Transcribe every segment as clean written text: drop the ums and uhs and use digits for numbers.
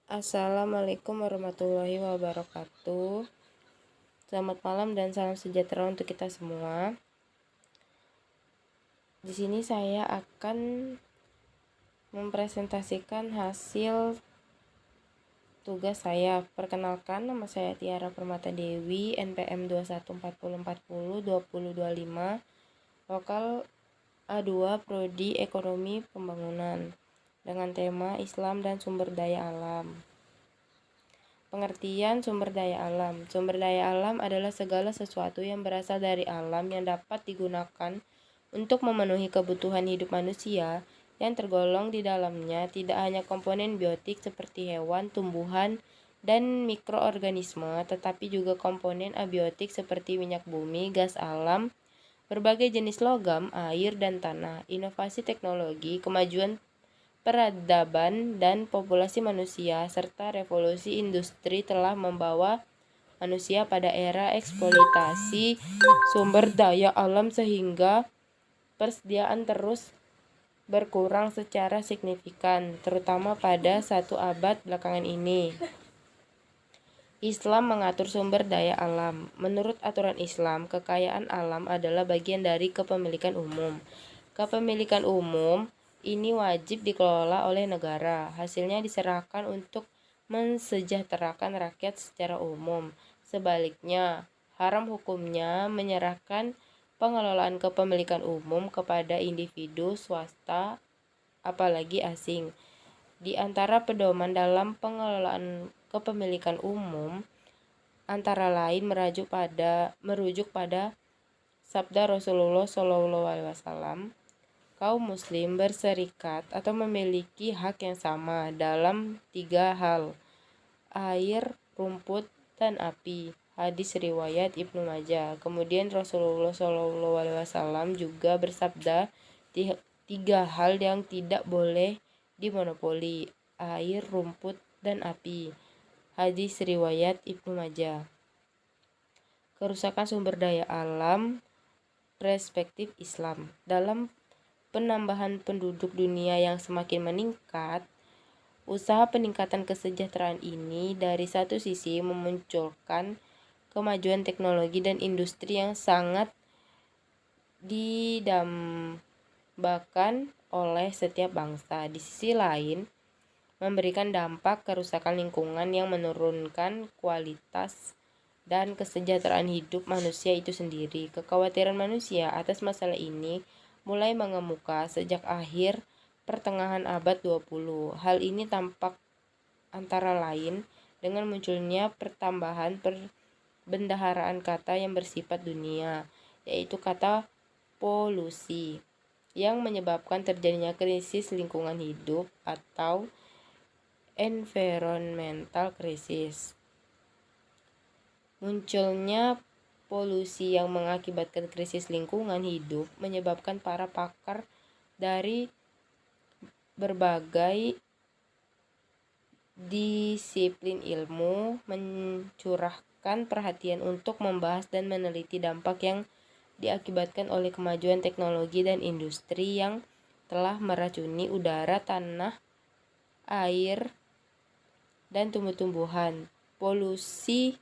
Assalamualaikum warahmatullahi wabarakatuh. Selamat malam dan salam sejahtera untuk kita semua. Di sini saya akan mempresentasikan hasil tugas saya. Perkenalkan, nama saya Tiara Permata Dewi, NPM 2140402025, lokal A2 Prodi Ekonomi Pembangunan, dengan tema Islam dan Sumber Daya Alam. Pengertian sumber daya alam. Sumber daya alam adalah segala sesuatu yang berasal dari alam yang dapat digunakan untuk memenuhi kebutuhan hidup manusia. Yang tergolong di dalamnya tidak hanya komponen biotik seperti hewan, tumbuhan, dan mikroorganisme, tetapi juga komponen abiotik seperti minyak bumi, gas alam, berbagai jenis logam, air, dan tanah. Inovasi teknologi, kemajuan peradaban dan populasi manusia, serta revolusi industri telah membawa manusia pada era eksploitasi sumber daya alam sehingga persediaan terus berkurang secara signifikan, terutama pada 1 abad belakangan ini. Islam mengatur sumber daya alam. Menurut aturan Islam, kekayaan alam adalah bagian dari kepemilikan umum. Kepemilikan umum ini wajib dikelola oleh negara. Hasilnya diserahkan untuk mensejahterakan rakyat secara umum. Sebaliknya, haram hukumnya menyerahkan pengelolaan kepemilikan umum kepada individu swasta, apalagi asing. Di antara pedoman dalam pengelolaan kepemilikan umum antara lain merujuk pada sabda Rasulullah SAW, kaum muslim berserikat atau memiliki hak yang sama dalam 3 hal: air, rumput, dan api. Hadis riwayat Ibnu Majah. Kemudian Rasulullah SAW juga bersabda, 3 hal yang tidak boleh dimonopoli: air, rumput, dan api. Hadis riwayat Ibnu Majah. Kerusakan sumber daya alam perspektif Islam. Dalam penambahan penduduk dunia yang semakin meningkat, usaha peningkatan kesejahteraan ini dari satu sisi memunculkan kemajuan teknologi dan industri yang sangat didambakan oleh setiap bangsa. Di sisi lain, memberikan dampak kerusakan lingkungan yang menurunkan kualitas dan kesejahteraan hidup manusia itu sendiri. Kekhawatiran manusia atas masalah ini mulai mengemuka sejak akhir pertengahan abad 20. Hal ini tampak antara lain dengan munculnya pertambahan perbendaharaan kata yang bersifat dunia, yaitu kata polusi, yang menyebabkan terjadinya krisis lingkungan hidup atau environmental crisis. Munculnya polusi yang mengakibatkan krisis lingkungan hidup menyebabkan para pakar dari berbagai disiplin ilmu mencurahkan perhatian untuk membahas dan meneliti dampak yang diakibatkan oleh kemajuan teknologi dan industri yang telah meracuni udara, tanah, air, dan tumbuh-tumbuhan. Polusi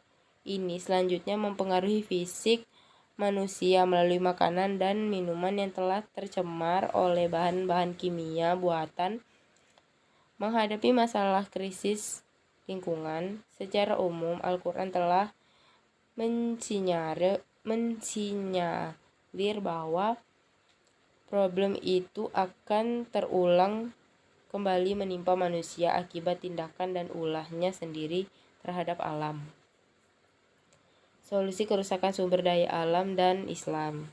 ini selanjutnya mempengaruhi fisik manusia melalui makanan dan minuman yang telah tercemar oleh bahan-bahan kimia buatan. Menghadapi masalah krisis lingkungan, secara umum Al-Quran telah mensinyalir bahwa problem itu akan terulang kembali menimpa manusia akibat tindakan dan ulahnya sendiri terhadap alam. Solusi kerusakan sumber daya alam dan Islam.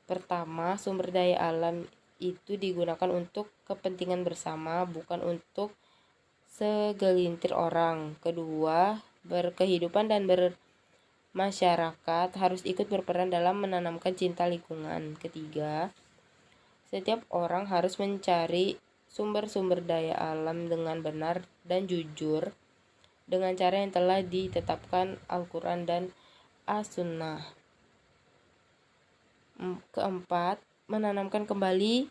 Pertama, sumber daya alam itu digunakan untuk kepentingan bersama, bukan untuk segelintir orang. Kedua, berkehidupan dan bermasyarakat harus ikut berperan dalam menanamkan cinta lingkungan. Ketiga, setiap orang harus mencari sumber-sumber daya alam dengan benar dan jujur dengan cara yang telah ditetapkan Al-Quran dan As-Sunnah. Keempat, menanamkan kembali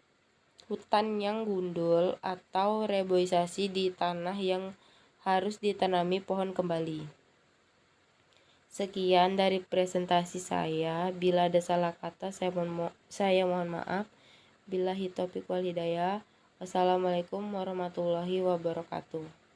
hutan yang gundul atau reboisasi di tanah yang harus ditanami pohon kembali. Sekian dari presentasi saya. Bila ada salah kata, saya mohon maaf. Billahi taufiq wal hidayah. Wassalamualaikum warahmatullahi wabarakatuh.